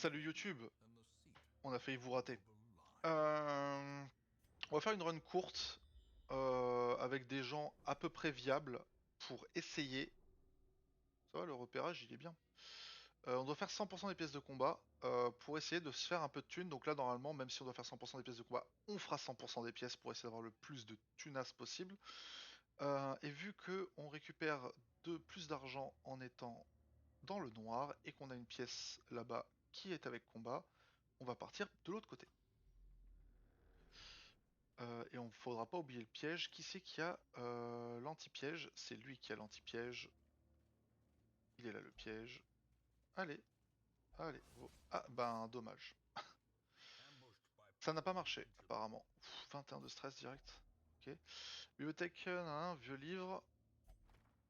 Salut YouTube, on a failli vous rater. Euh, on va faire une run courte avec des gens à peu près viables pour essayer. Ça va, le repérage il est bien. On doit faire 100% des pièces de combat pour essayer de se faire un peu de thunes. Donc là normalement, même si on doit faire 100% des pièces de combat, on fera 100% des pièces pour essayer d'avoir le plus de tunas possible. Et vu que on récupère plus d'argent en étant dans le noir et qu'on a une pièce là-bas qui est avec combat, on va partir de l'autre côté. Et on faudra pas oublier le piège. Qui c'est qui a l'anti-piège? C'est lui qui a l'anti-piège. Il est là le piège. Allez, allez. Oh. Ah ben dommage. Ça n'a pas marché apparemment. 21 de stress direct. Ok. Bibliothèque, vieux livre.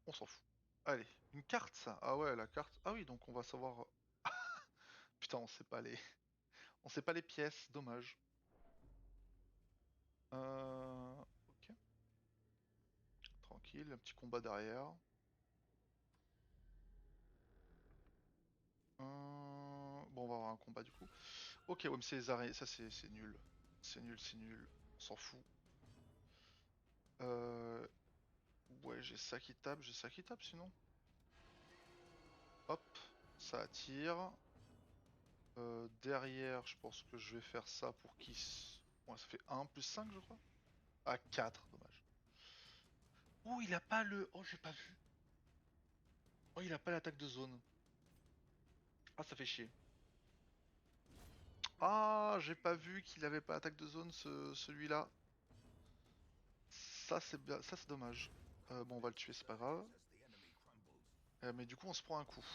On s'en fout. Allez, une carte ça. Ah ouais la carte. Ah oui donc on va savoir. Putain on sait pas les. On sait pas les pièces. Dommage. Ok. Tranquille, un petit combat derrière. Bon, on va avoir un combat du coup. Ok, ouais, mais c'est les araignées, ça c'est nul. C'est nul, c'est nul. On s'en fout. Euh... Ouais, j'ai ça qui tape sinon. Hop, ça attire. Derrière, je pense que je vais faire ça pour qui. Ouais, ça fait 1 plus 5, je crois. Ah, 4, dommage. Oh, il a pas le. Oh, j'ai pas vu. Oh, il a pas l'attaque de zone. Ah, ça fait chier. Ah, j'ai pas vu qu'il avait pas attaque de zone, celui-là. Ça, ça, c'est dommage. Bon, on va le tuer, c'est pas grave. Mais du coup, on se prend un coup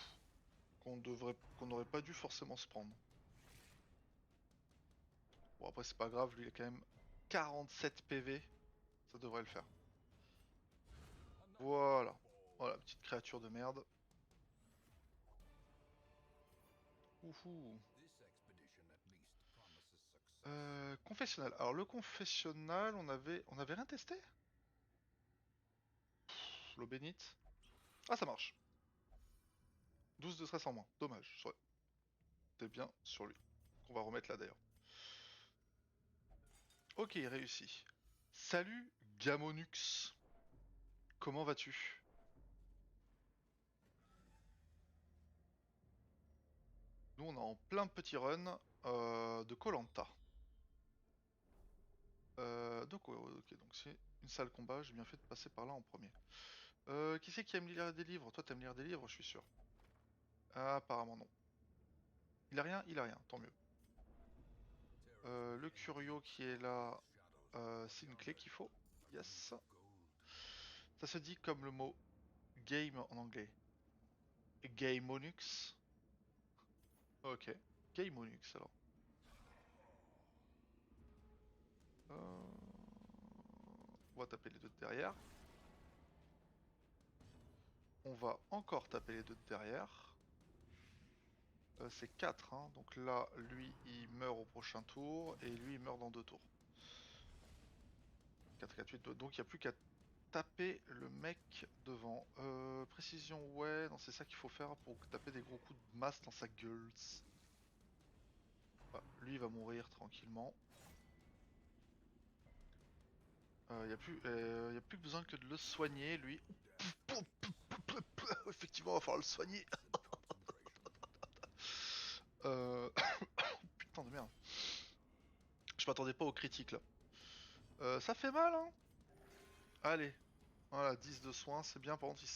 qu'on n'aurait pas dû forcément se prendre. Bon, après, c'est pas grave, lui, il a quand même 47 PV. Ça devrait le faire. Voilà. Voilà, petite créature de merde. Ouhou. Confessionnal. Alors, le confessionnal, on avait rien testé? L'eau bénite. Ah, ça marche. 12 de stress en moins. Dommage. C'était bien sur lui. Qu'on va remettre là, d'ailleurs. Ok, réussi. Salut, Gamonux. Comment vas-tu? Nous, on est en plein petit run de koh. Donc, ouais, ouais, ok, donc c'est une salle combat, j'ai bien fait de passer par là en premier. Qui c'est qui aime lire des livres? Toi, t'aimes lire des livres, je suis sûr. Ah, apparemment non. Il a rien, tant mieux. Le Curio qui est là, c'est une clé qu'il faut. Yes. Ça se dit comme le mot game en anglais. Gamonux. Ok. Gamonux alors. On va taper les deux de derrière. On va encore taper les deux de derrière. C'est 4, hein. Donc là, lui, il meurt au prochain tour, et lui, il meurt dans 2 tours. 4, 4, 8, donc il n'y a plus qu'à taper le mec devant. Précision, ouais, non, c'est ça qu'il faut faire pour taper des gros coups de masse dans sa gueule. Bah, lui, il va mourir tranquillement. Il n'y a plus besoin que de le soigner, lui. Effectivement, il va falloir le soigner. Putain de merde. Je m'attendais pas au critique là. Ça fait mal, hein. Allez, voilà, 10 de soins, c'est bien. Par contre, il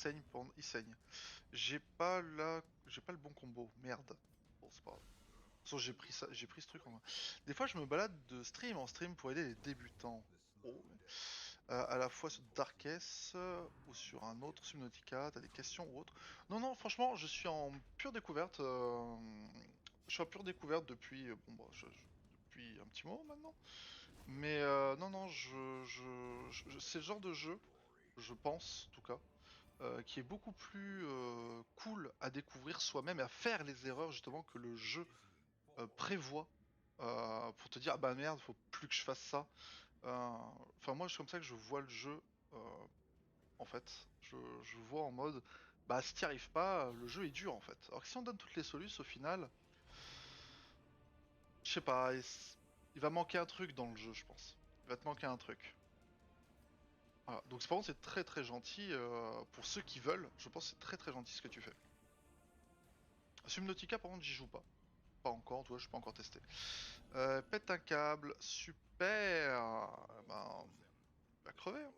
saigne. J'ai pas le bon combo. Merde. Bon, c'est pas grave. De toute façon, j'ai pris ce truc en main. Des fois, je me balade de stream en stream pour aider les débutants. Oh. À la fois sur Darkest ou sur un autre Subnautica, t'as des questions ou autre. Non, non, franchement, je suis en pure découverte. Je suis en pure découverte depuis, depuis un petit moment maintenant. Mais non, non, c'est le genre de jeu, je pense en tout cas, qui est beaucoup plus cool à découvrir soi-même et à faire les erreurs justement que le jeu prévoit pour te dire ah bah merde, faut plus que je fasse ça. Enfin moi c'est comme ça que je vois le jeu en fait. Je vois en mode bah si t'y arrives pas, le jeu est dur en fait. Alors que si on donne toutes les solutions au final, sais pas, il va manquer un truc dans le jeu, je pense. Il va te manquer un truc. Voilà. Donc par contre c'est très très gentil, pour ceux qui veulent, je pense que c'est très très gentil ce que tu fais. Subnautica par contre j'y joue pas. Pas encore, toi je suis pas encore testé. Pète un câble, super. Ben, il va crever, hein.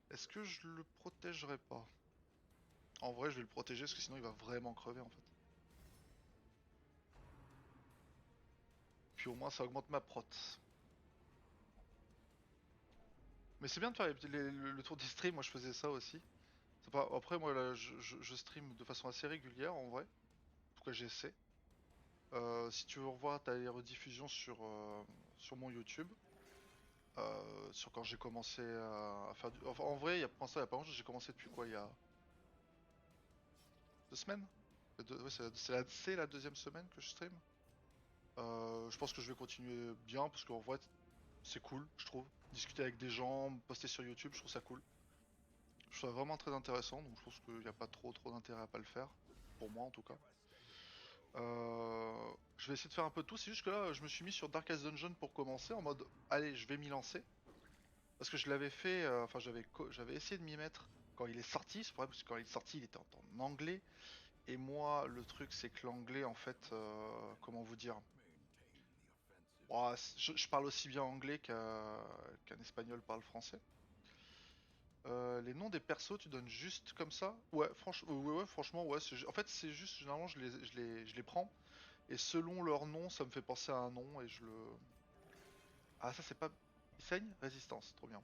Est-ce que je le protégerai pas? En vrai je vais le protéger parce que sinon il va vraiment crever en fait. Puis au moins ça augmente ma prot. Mais c'est bien de faire le tour des streams, moi je faisais ça aussi. C'est pas... Après moi là, je stream de façon assez régulière en vrai. En tout cas j'essaie. Si tu veux revoir, t'as les rediffusions sur mon YouTube. Sur quand j'ai commencé à faire du... Enfin, en vrai, pour l'instant, il y a pas longtemps, j'ai commencé depuis quoi? Il y a 2 semaines? Ouais, c'est la deuxième semaine que je stream. Je pense que je vais continuer bien parce qu'en vrai, c'est cool, je trouve. Discuter avec des gens, poster sur YouTube, je trouve ça cool. Je trouve ça vraiment très intéressant, donc je pense qu'il n'y a pas trop d'intérêt à pas le faire. Pour moi en tout cas. Je vais essayer de faire un peu de tout, c'est juste que là, je me suis mis sur Darkest Dungeon pour commencer, en mode, allez, je vais m'y lancer. Parce que je l'avais fait, enfin j'avais essayé de m'y mettre quand il est sorti, c'est vrai parce que quand il est sorti il était en anglais, et moi le truc c'est que l'anglais en fait, comment vous dire, ouah, je parle aussi bien anglais qu'un espagnol parle français. Les noms des persos tu donnes juste comme ça? Ouais, ouais, franchement ouais, en fait c'est juste généralement je les prends, et selon leur nom ça me fait penser à un nom et je le... Ah ça c'est pas... Il saigne? Résistance, trop bien.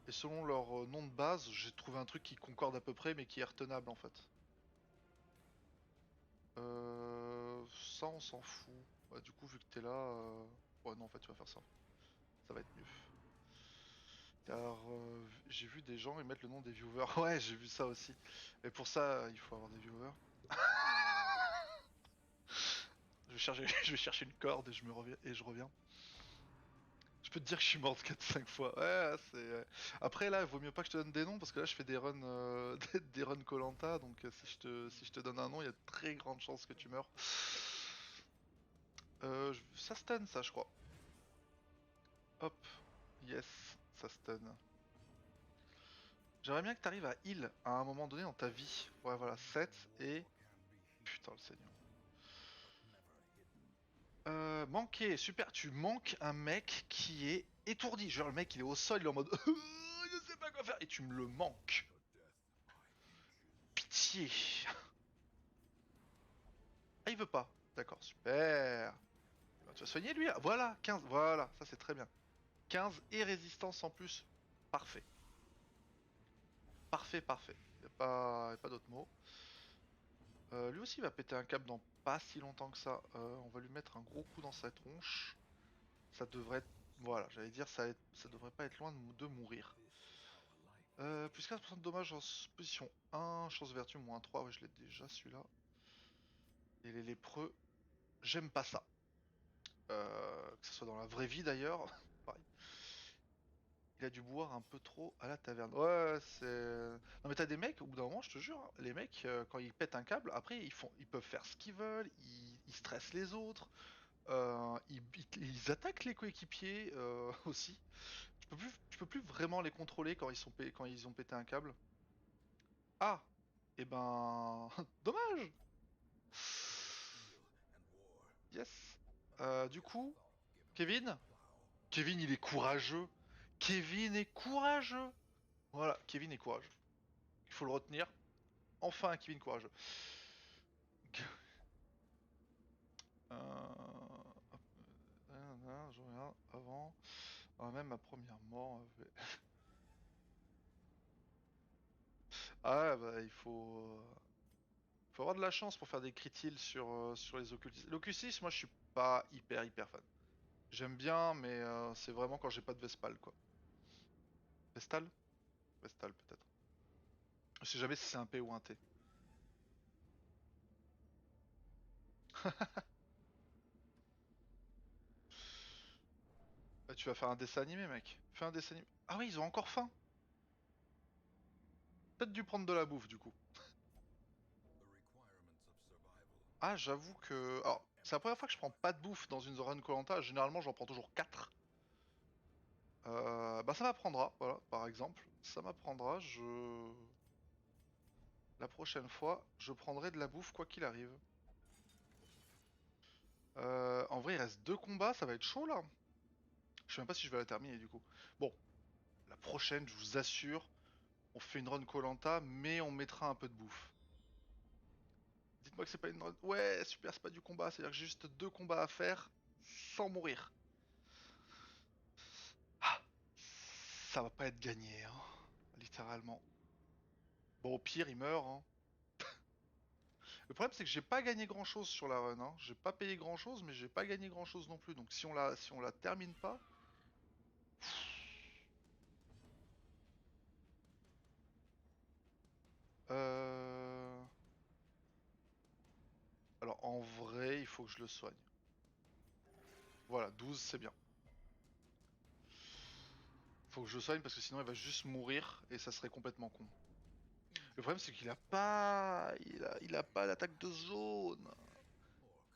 Et selon leur nom de base, j'ai trouvé un truc qui concorde à peu près, mais qui est retenable en fait. Ça, on s'en fout. Bah, du coup, vu que t'es là, ouais, non, en fait, tu vas faire ça. Ça va être mieux. Car j'ai vu des gens émettre le nom des viewers. Ouais, j'ai vu ça aussi. Et pour ça, il faut avoir des viewers. Je vais chercher une corde et je reviens. Je peux te dire que je suis morte 4-5 fois. Ouais, Après là, il vaut mieux pas que je te donne des noms parce que là je fais des runs des runs koh, donc si je te donne un nom, il y a de très grandes chances que tu meurs. Ça stun ça je crois. Hop. Yes, ça stun. J'aimerais bien que t'arrives à heal à un moment donné dans ta vie. Ouais voilà, 7 et... Putain le seigneur. Manquer, super, tu manques un mec qui est étourdi. Genre le mec il est au sol, il est en mode... Je sais pas quoi faire. Et tu me le manques. Pitié. Ah, il veut pas. D'accord, super. Bah, tu vas soigner lui. Voilà, 15. Voilà, ça c'est très bien. 15 et résistance en plus. Parfait. Parfait, parfait. Y a pas d'autre mot. Lui aussi il va péter un câble dans pas si longtemps que ça. On va lui mettre un gros coup dans sa tronche. Ça devrait être... Voilà, j'allais dire ça devrait pas être loin de mourir. Plus 15% de dommages en position 1, chance vertu moins 3, ouais je l'ai déjà celui-là. Et les lépreux, j'aime pas ça. Que ce soit dans la vraie vie d'ailleurs. Pareil. Il a dû boire un peu trop à la taverne. Ouais, c'est... Non mais t'as des mecs, au bout d'un moment, je te jure, hein, les mecs, quand ils pètent un câble, après ils peuvent faire ce qu'ils veulent, ils stressent les autres, ils attaquent les coéquipiers aussi. Tu peux plus vraiment les contrôler quand ils ont pété un câble. Ah! Eh ben... Dommage! Yes. Du coup, Kevin? Kevin, il est courageux. Kevin est courageux. Voilà, Kevin est courageux. Il faut le retenir. Enfin, un Kevin courageux. Hop, je regarde avant. Ah, même ma première mort Ah, bah, il faut avoir de la chance pour faire des crit heals sur les occultistes. L'occultiste, moi, je suis pas hyper fan. J'aime bien, mais c'est vraiment quand j'ai pas de Vespal, quoi. Vestal? Vestal, peut-être. Je sais jamais si c'est un P ou un T. Bah, tu vas faire un dessin animé, mec. Fais un dessin animé. Ah oui, ils ont encore faim. Peut-être dû prendre de la bouffe, du coup. Ah, j'avoue que... Alors, C'est la première fois que je prends pas de bouffe dans une run koh. Généralement, j'en prends toujours 4. Bah ça m'apprendra, voilà, par exemple. Ça m'apprendra, La prochaine fois, je prendrai de la bouffe quoi qu'il arrive. En vrai, il reste 2 combats, ça va être chaud là. Je sais même pas si je vais la terminer du coup. Bon, la prochaine, je vous assure, on fait une run koh, mais on mettra un peu de bouffe. Dites-moi que c'est pas une run... Ouais, super, c'est pas du combat, c'est-à-dire que j'ai juste 2 combats à faire sans mourir. Ah, ça va pas être gagné, hein, littéralement. Bon, au pire, il meurt, hein. Le problème, c'est que j'ai pas gagné grand-chose sur la run, hein. J'ai pas payé grand-chose, mais j'ai pas gagné grand-chose non plus. Donc si on la termine pas... Euh... Alors, en vrai, il faut que je le soigne. Voilà, 12, c'est bien. Faut que je le soigne parce que sinon il va juste mourir et ça serait complètement con. Le problème c'est qu'il a pas... Il a pas l'attaque de zone.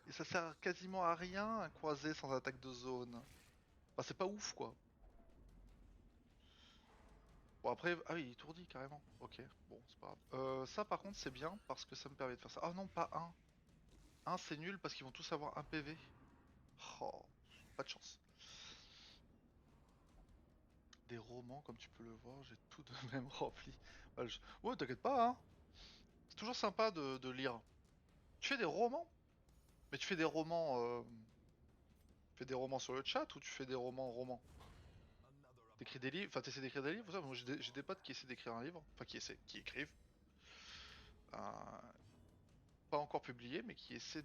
Et ça sert quasiment à rien un croisé sans attaque de zone. Enfin c'est pas ouf quoi. Bon après... Ah oui il étourdit carrément. Ok, bon c'est pas grave. Ça par contre c'est bien parce que ça me permet de faire ça. Ah non pas un. Un c'est nul parce qu'ils vont tous avoir un PV. Oh, pas de chance. Des romans comme tu peux le voir, j'ai tout de même rempli. Ouais t'inquiète pas hein. C'est toujours sympa de lire. Tu fais des romans? Mais tu fais des romans, tu fais des romans sur le chat ou tu fais des romans? T'écris des livres, enfin t'essaies d'écrire des livres, ça? Moi j'ai des potes qui essaient d'écrire un livre, enfin qui écrivent, euh, pas encore publié, mais qui essaient.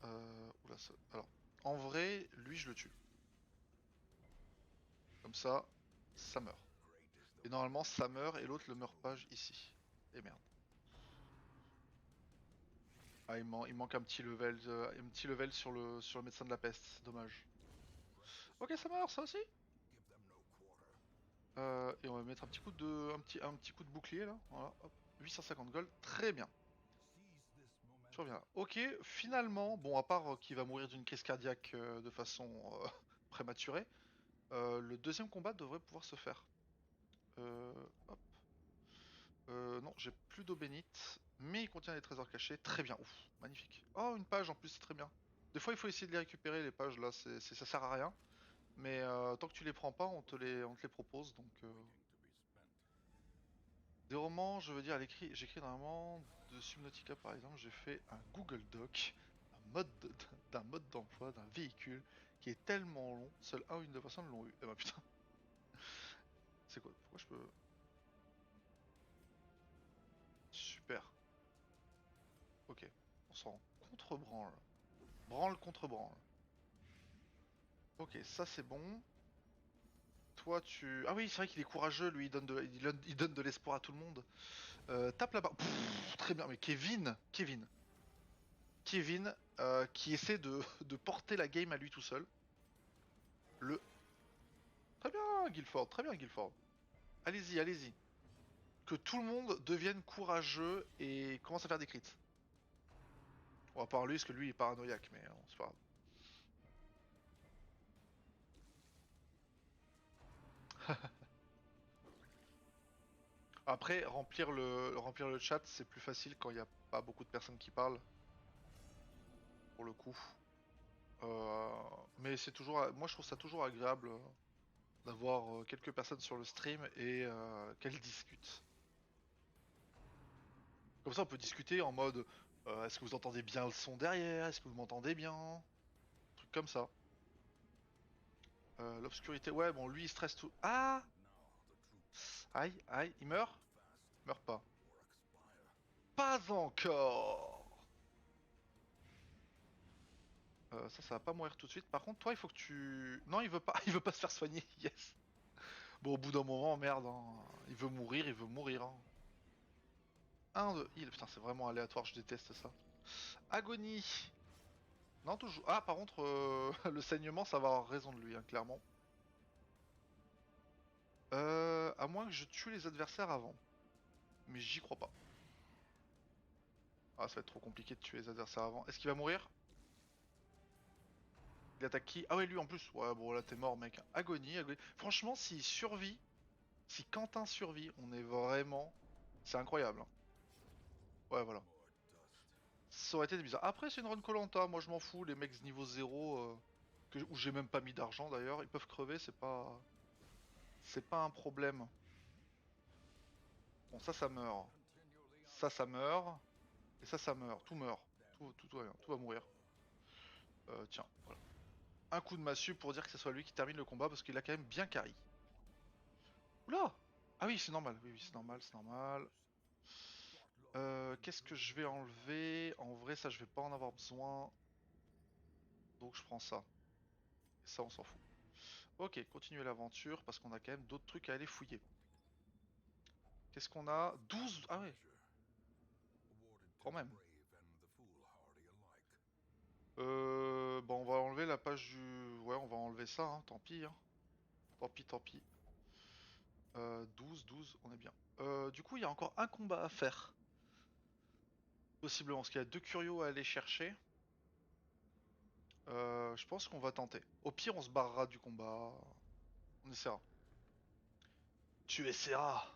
Oula, alors, en vrai, lui je le tue. Comme ça meurt. Et normalement ça meurt et l'autre le meurt pas ici. Et merde. Ah il manque un petit level sur le médecin de la peste, dommage. Ok ça meurt ça aussi. Et on va mettre un petit coup un petit coup de bouclier là. Voilà, hop. 850 gold, très bien. Je reviens là. Ok, finalement, bon, à part qu'il va mourir d'une crise cardiaque de façon prématurée, le deuxième combat devrait pouvoir se faire. Hop. Non, j'ai plus d'eau bénite, mais il contient des trésors cachés. Très bien, ouf, magnifique. Oh, une page en plus, c'est très bien. Des fois, il faut essayer de les récupérer, les pages là, ça sert à rien. Mais tant que tu les prends pas, on te les propose, donc... Des romans, je veux dire, à l'écrit, j'écris normalement de Subnautica par exemple, j'ai fait un Google Doc, d'un mode d'emploi, d'un véhicule qui est tellement long, seul un ou une deux personnes l'ont eu. Eh ben putain, c'est quoi? Pourquoi je peux... Super, ok, on s'en rend contre-branle. Branle contre branle. Ok, ça c'est bon. Toi tu... Ah oui, c'est vrai qu'il est courageux, lui, il donne de l'espoir à tout le monde. Tape là-bas. Très bien, mais Kevin, qui essaie de porter la game à lui tout seul. Le... Très bien Guilford. Allez-y, allez-y. Que tout le monde devienne courageux et commence à faire des crits. On va part lui, parce que lui il est paranoïaque, mais c'est pas grave. Après, remplir le chat, c'est plus facile quand il n'y a pas beaucoup de personnes qui parlent, pour le coup. Mais c'est toujours... Moi je trouve ça toujours agréable d'avoir quelques personnes sur le stream et qu'elles discutent. Comme ça on peut discuter en mode est-ce que vous entendez bien le son derrière? Est-ce que vous m'entendez bien? Un truc comme ça. L'obscurité, ouais bon lui il stresse tout. Ah! Aïe, aïe, il meurt? Il meurt pas. Pas encore! Ça va pas mourir tout de suite. Par contre, toi, il faut que tu... Non, il veut pas, il veut pas se faire soigner, yes. Bon, au bout d'un moment, merde, hein. Il veut mourir, hein. Un de heal, putain, c'est vraiment aléatoire, je déteste ça. Agonie! Non, toujours... Ah, par contre, le saignement, ça va avoir raison de lui, hein, clairement. À moins que je tue les adversaires avant. Mais j'y crois pas. Ah, ça va être trop compliqué de tuer les adversaires avant. Est-ce qu'il va mourir? Il attaque qui? Ah ouais, lui en plus. Ouais, bon, là, t'es mort, mec. Agonie, agonie. Franchement, s'il survit, si Quentin survit, on est vraiment... C'est incroyable, hein. Ouais, voilà. Ça aurait été bizarre. Après, c'est une run koh. Moi, je m'en fous. Les mecs niveau 0, où j'ai même pas mis d'argent d'ailleurs, ils peuvent crever, c'est pas... C'est pas un problème. Bon, ça meurt. Ça meurt. Et ça meurt. Tout meurt. Tout va bien. Tout va mourir. Tiens, voilà. Un coup de massue pour dire que ce soit lui qui termine le combat parce qu'il a quand même bien carry. Oula! Ah oui, c'est normal. Oui, oui, c'est normal, c'est normal. Qu'est-ce que je vais enlever? En vrai, ça, je vais pas en avoir besoin. Donc, je prends ça. Et ça, on s'en fout. Ok, continuer l'aventure parce qu'on a quand même d'autres trucs à aller fouiller. Qu'est-ce qu'on a? 12. Ah ouais, quand même. Bon, on va enlever la page du... Ouais, on va enlever ça, hein, tant pis. Hein. Tant pis, tant pis. 12, 12, on est bien. Du coup, il y a encore un combat à faire. Possiblement, parce qu'il y a 2 curios à aller chercher. Je pense qu'on va tenter. Au pire, on se barrera du combat. On essaiera. Tu essaieras.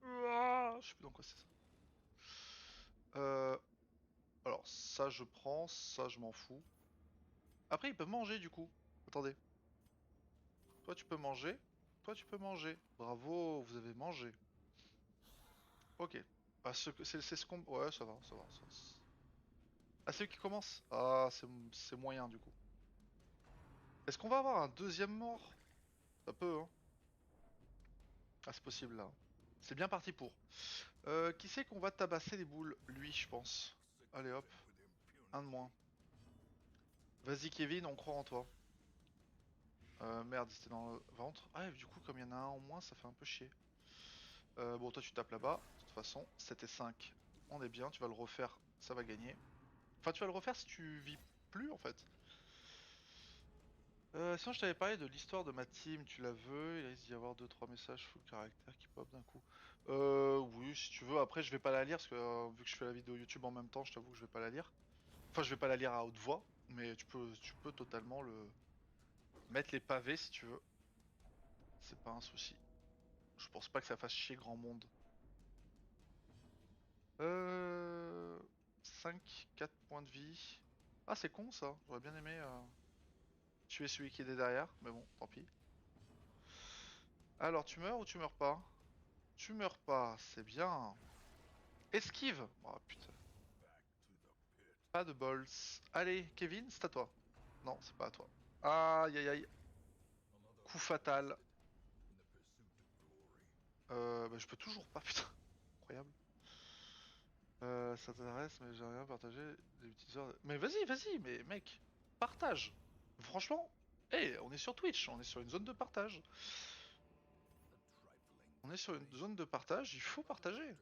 Je sais plus dans quoi c'est ça. Euh, alors, ça je prends, ça je m'en fous. Après, ils peuvent manger du coup. Attendez. Toi tu peux manger. Toi tu peux manger. Bravo, vous avez mangé. Ok. Ah, c'est ce qu'on... Ouais, ça va, ça va. Ah, c'est eux qui commencent? Ah, c'est moyen du coup. Est-ce qu'on va avoir un deuxième mort? Ça peut, hein. Ah, c'est possible là. C'est bien parti pour. Qui c'est qu'on va tabasser les boules? Lui, je pense. Allez hop, un de moins. Vas-y Kevin, on croit en toi. Merde, c'était dans le ventre. Ah, et du coup, comme il y en a un en moins, ça fait un peu chier. Bon, toi tu tapes là-bas. De toute façon, 7 et 5. On est bien, tu vas le refaire, ça va gagner. Enfin, tu vas le refaire si tu vis plus en fait. Sinon, je t'avais parlé de l'histoire de ma team, tu la veux? Il risque d'y avoir deux trois messages full caractère qui pop d'un coup. Oui, si tu veux. Après, je vais pas la lire parce que vu que je fais la vidéo YouTube en même temps, je t'avoue que je vais pas la lire. Enfin, je vais pas la lire à haute voix, mais tu peux totalement le mettre les pavés si tu veux. C'est pas un souci. Je pense pas que ça fasse chier grand monde. Euh... 5, 4 points de vie. Ah, c'est con ça. J'aurais bien aimé tuer celui qui est derrière, mais bon, tant pis. Alors, tu meurs ou tu meurs pas? Tu meurs pas, c'est bien. Esquive! Oh putain, pas de balls. Allez, Kevin, c'est à toi. Non, c'est pas à toi. Aïe aïe aïe. Coup fatal. Bah, je peux toujours pas, putain. Incroyable. Ça t'intéresse, mais j'ai rien partagé. Des petites heures. Mais vas-y, vas-y, mais mec, partage. Franchement, on est sur Twitch, on est sur une zone de partage. On est sur une zone de partage, il faut partager.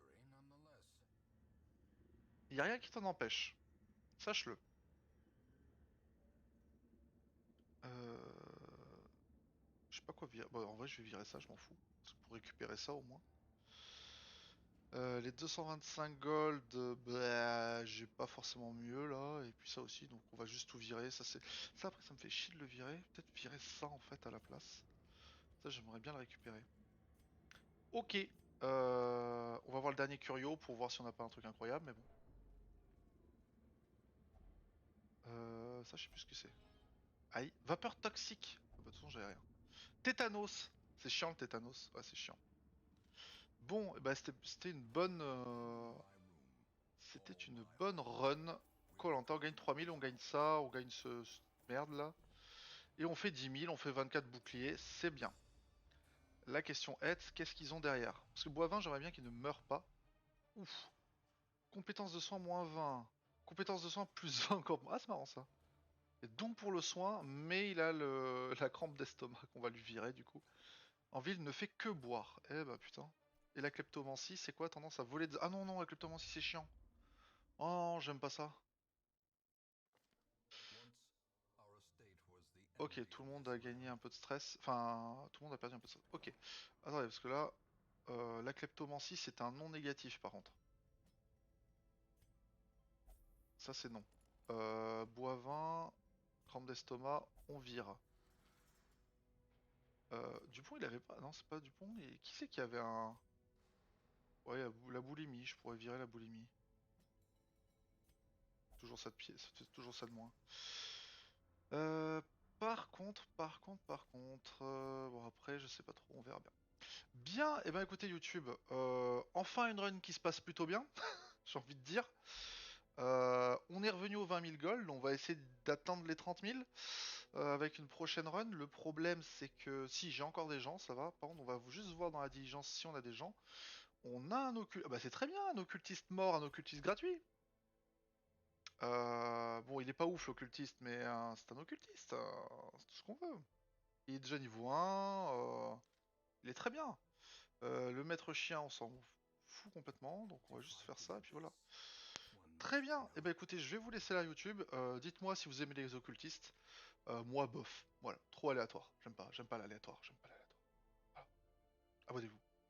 Il y a rien qui t'en empêche. Sache-le. Je sais pas quoi virer. Bon, en vrai, je vais virer ça, je m'en fous. Pour récupérer ça au moins. Les 225 gold, bah, j'ai pas forcément mieux là. Et puis ça aussi, donc on va juste tout virer. Ça après, ça me fait chier de le virer. Peut-être virer ça en fait à la place. Ça, j'aimerais bien le récupérer. Ok. On va voir le dernier curio pour voir si on n'a pas un truc incroyable, mais bon. Ça, je sais plus ce que c'est. Aïe. Vapeur toxique. Ah bah, de toute façon, j'avais rien. Tétanos. C'est chiant le tétanos. Ouais, c'est chiant. Bon, bah, c'était une bonne. C'était une bonne run. koh on gagne 3000, on gagne ça, on gagne ce merde là. Et on fait 10 000, on fait 24 boucliers, c'est bien. La question est, qu'est-ce qu'ils ont derrière? Parce que Boivin, j'aimerais bien qu'il ne meure pas. Ouf. Compétence de soin moins 20. Compétence de soin plus 20 encore. Ah, c'est marrant ça. Et donc pour le soin, mais il a la crampe d'estomac qu'on va lui virer du coup. En ville, ne fait que boire. Eh bah putain. Et la kleptomancie, c'est quoi? Tendance à voler des... Ah non, non, la kleptomancie c'est chiant. Oh, j'aime pas ça. Ok, tout le monde a gagné un peu de stress. Enfin, tout le monde a perdu un peu de stress. Ok. Attendez, parce que là, la kleptomancie, c'est un non négatif par contre. Ça c'est non. Boivin, crampe d'estomac, on vire. Dupont il avait pas... Non c'est pas Dupont, et qui c'est qui avait un... Ouais, la boulimie, je pourrais virer la boulimie. Toujours ça de pied, c'est toujours ça de moins. Euh, par contre, bon après je sais pas trop, on verra bien. Bien, et ben écoutez YouTube, enfin une run qui se passe plutôt bien, j'ai envie de dire. On est revenu aux 20 000 gold, on va essayer d'atteindre les 30 000 avec une prochaine run. Le problème c'est que si j'ai encore des gens, ça va. Par contre, on va juste voir dans la diligence si on a des gens. On a un occultiste, bah c'est très bien, un occultiste mort, un occultiste gratuit. Bon, il est pas ouf l'occultiste, mais c'est un occultiste, c'est tout ce qu'on veut. Il est déjà niveau 1, il est très bien. Le maître chien, on s'en fout complètement, donc on va juste faire ça, et puis voilà. Très bien, et ben écoutez, je vais vous laisser là YouTube, dites-moi si vous aimez les occultistes. Moi, bof, voilà, trop aléatoire, j'aime pas l'aléatoire, j'aime pas l'aléatoire. Voilà. Abonnez-vous.